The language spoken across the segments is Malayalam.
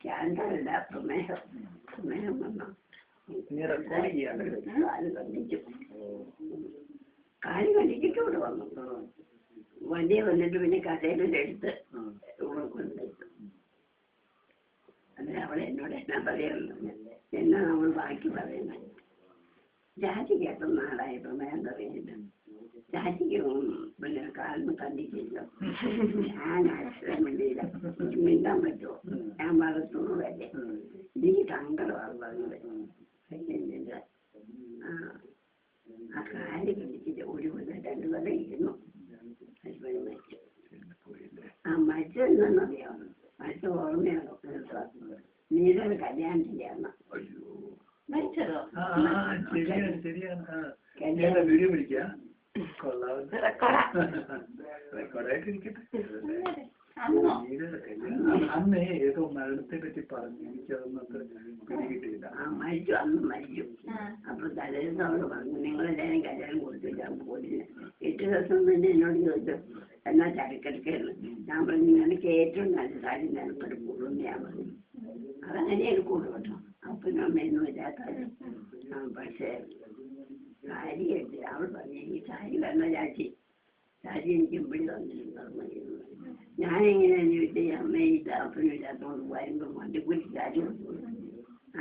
ക്യാൻസറില്ല, പ്രമേഹം വന്നു. കാല് കണ്ടിച്ചിട്ട് ഇവിടെ വന്നു. വണ്ടിയെ വന്നിട്ട് പിന്നെ കഥയിലെടുത്ത് കൊണ്ടുവച്ചു. അന്നേരം അവളെ എന്നോട് എന്നാ പറയാറുള്ളത്, എന്നാ നമ്മൾ ബാക്കി പറയുന്നത്. ചാച്ചിക്ക് എത്ര നാളായി പ്രമേഹം തുടങ്ങിയിട്ട്. ചാച്ചിക്ക് പിന്നെ കാലിന് കണ്ടിട്ടില്ല. ഞാൻ അക്ഷരം മിണ്ടിയില്ല. മിണ്ടാൻ പറ്റുമോ? ഞാൻ വളർത്തുന്നതല്ലേ. എനിക്ക് സങ്കടമാണ് പറഞ്ഞത്. ആ കാല് പിടിച്ചിട്ട് ഒരു കൊല്ലം 2 കൊല്ലം ഇരുന്നു. ഹസ്ബൻഡ് മരിച്ചു. ആ മരിച്ചതെന്നറിയാമോ? മരിച്ച ഓർമ്മയാണോ? നീരൊരു കല്യാണത്തിൻ്റെ അന്ന് മരിച്ചതോ? വീഡിയോ പിടിക്കുക. അന്ന് ഏതോ മരണത്തെ പറ്റി പറഞ്ഞു. എനിക്കതൊന്നും പിടികിട്ടിയില്ല. മരിച്ചു, അന്ന് മരിച്ചു. അപ്പൊ തലേന്ന് അവള് പറഞ്ഞു, നിങ്ങളെല്ലാരും കല്യാണം കൊടുത്തില്ല. പോലില്ല. 8 ദിവസം തന്നെ എന്നോട് ചോദിച്ചു എന്നാ ചരക്കെടുക്കുന്നു. ഞാൻ പറഞ്ഞു എനിക്ക് ഏറ്റവും നല്ല കാര്യം നിനക്കൊരു കൂടുമെന്ന് ഞാൻ പറഞ്ഞു. അതങ്ങനെ എടുക്കുള്ളൂ കേട്ടോ. അപ്പനും അമ്മയൊന്നും ഇല്ലാത്ത. പക്ഷേ സാരി എടുത്ത് അവൾ പറഞ്ഞു, എനിക്ക് സാരി വേണ്ട ചാച്ചി, സാരി എനിക്ക് ഇവിടെ തന്നിരുന്നു. ഞാനെങ്ങനെയാന്ന് ചോദിച്ചാൽ അമ്മയില്ല അപ്പനും ഇല്ലാത്തതുകൊണ്ട് വരുമ്പോൾ വണ്ടിക്കൂലി സാരി കൊടുക്കുന്നു.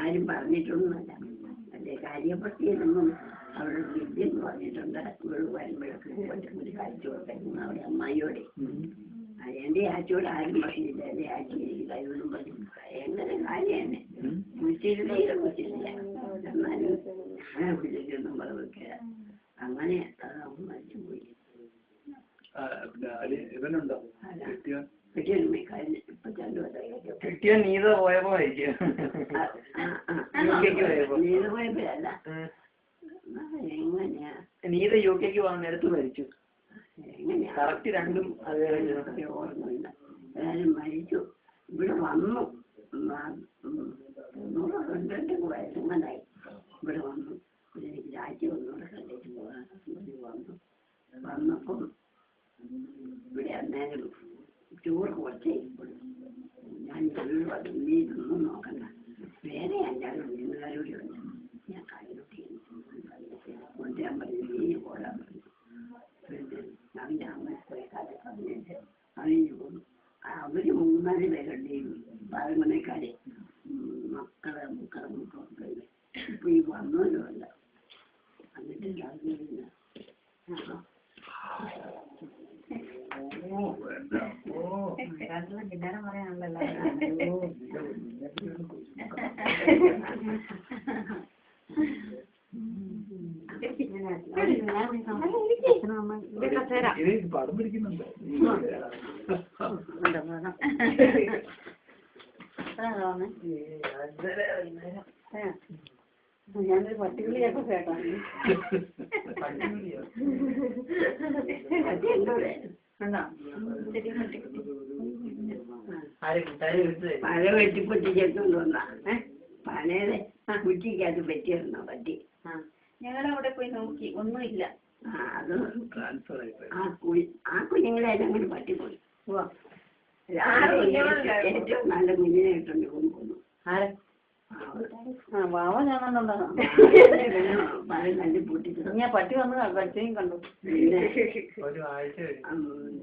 ആരും പറഞ്ഞിട്ടൊന്നുമല്ല. അല്ലെ കാര്യപ്പറ്റിയൊന്നും അവിടെ വിദ്യെന്ന് പറഞ്ഞിട്ടുണ്ട്. ഇവിടെ വരുമ്പോഴൊക്കെ വണ്ടിക്കൂലി കാഴ്ച കൊടുക്കുന്നു അവിടെ അമ്മായിയോടെ. എൻ്റെ ആച്ചോട് ആരും പറഞ്ഞില്ല. എൻ്റെ ആച്ചി എനിക്ക് കഴിവൊന്നും പറഞ്ഞു. എങ്ങനെ കാര്യം തന്നെ കുച്ചിരുന്നീല കുച്ചിരില്ല. എന്നാലും ഞാൻ വിളിച്ചൊന്നും പറഞ്ഞില്ല. അങ്ങനെ മരിച്ചുപോയി. കിട്ടിയ നീത പോയപ്പോ നീത പോയപ്പോഴല്ല, എങ്ങനെയാ നീത UK പോകാൻ നേരത്ത് മരിച്ചു. എങ്ങനെയാ കറക്റ്റ് രണ്ടും ഓർമ്മയില്ല. ഏതായാലും മരിച്ചു. ഇവിടെ വന്നു 92 വയസ്സങ്ങനായി. ഇവിടെ വന്നു. എനിക്ക് രാജ്യം ഒന്നുകൂടെ കണ്ടിട്ട് പോകാൻ വന്നപ്പം ഇവിടെ അന്നേരം ചോറ് കുറച്ചേ ഇപ്പോഴും. ഞാൻ വീട് പറഞ്ഞു, നീ ഇതൊന്നും നോക്കണ്ട, വേറെ 5 വീട്ടുകാരോട് ഉണ്ട്. ഞാൻ കാലിലോട്ട് കൊണ്ടുവരാൻ പറഞ്ഞു. നീ പോരാൻ പറഞ്ഞു. പിന്നെ അവൻ്റെ അമ്മ പോയി കാലം പറഞ്ഞിട്ട് അവന് പോന്നു. അവര് 3-4 പേരുണ്ട്. പാലമണക്കാരെ മക്കളെ മക്കളൊക്കെ ഇപ്പൊ ഈ വന്നവരുമല്ല. എന്നിട്ട് കിട്ടാൻ പറയാനുള്ളല്ലോ. പടം പിടിക്കുന്നുണ്ട്. ഞാനൊരു പട്ടികളിയൊക്കെ കേട്ടോ. പഴയ വെട്ടിപ്പൊട്ടി ചേർത്തോണ്ട് വന്നാ പഴയത് കുറ്റിക്കകത്ത് പറ്റിയിരുന്നോ പറ്റി. ഞങ്ങളവിടെ പോയി നോക്കി, ഒന്നുമില്ല. അത് ആ കുഞ്ഞുങ്ങളെ അങ്ങനെ പറ്റിപ്പോയി. ഏറ്റവും നല്ല കുഞ്ഞിനെ ഇട്ടുണ്ട് കൊണ്ടുപോകുന്നു. ഞാൻ പട്ടി വന്ന് പറ്റിയും കണ്ടു. പിന്നെ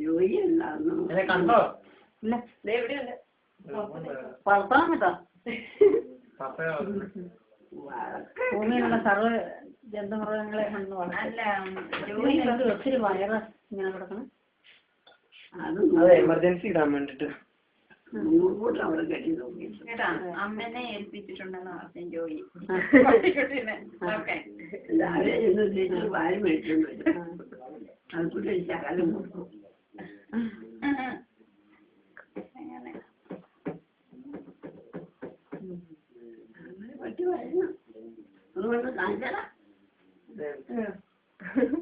ജോലി ഉണ്ടായിരുന്നു. ഇല്ല, വളർത്താൻ കേട്ടോ. ഭൂമിയിലുള്ള സർവ്വ ജന്തുമൃഗങ്ങളെ കണ്ടു വളർത്താൻ. ഒത്തിരി വയറ് ഇങ്ങനെ കിടക്കണം. അത് എമർജൻസി ഇടാൻ വേണ്ടിട്ട് അവിടെ കെട്ടി നോക്കി. അമ്മനെ ഏൽപ്പിച്ചിട്ടുണ്ടെന്ന് പറഞ്ഞു ജോലി. വാരി മേടിച്ചോണ്ട് അത് കൂടെ ശകലം കൊടുക്കും. പറ്റി വരുന്നു. അതുകൊണ്ട് കാണിച്ചടാ.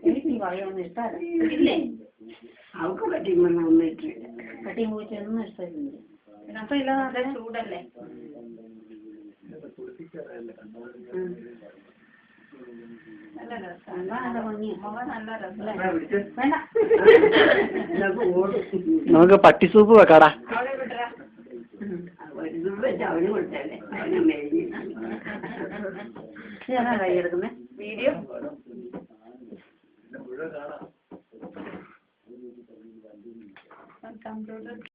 എനിക്ക് നീ പറയുമെന്ന് ഇഷ്ടമല്ലേ? അവൾക്ക് പറ്റിയൊന്നും ഒന്നും ഇട്ടില്ല. പട്ടിയും പൂച്ചയൊന്നും ഇഷ്ടമില്ല. അപ്പൊ ഇല്ലാതെ ചൂടല്ലേ. നമുക്ക് പട്ടി സൂപ്പ് വെക്കാടാ. ഒരു തുമ്പ് വെച്ച് അവന് കൊടുത്തല്ലേ അവനെ മേടിഞ്ഞു ഞാനാ കൈ എടുക്കുന്നേ വീഡിയോ മുഴുവൻ കാണാം കമ്പ്യൂട്ടർ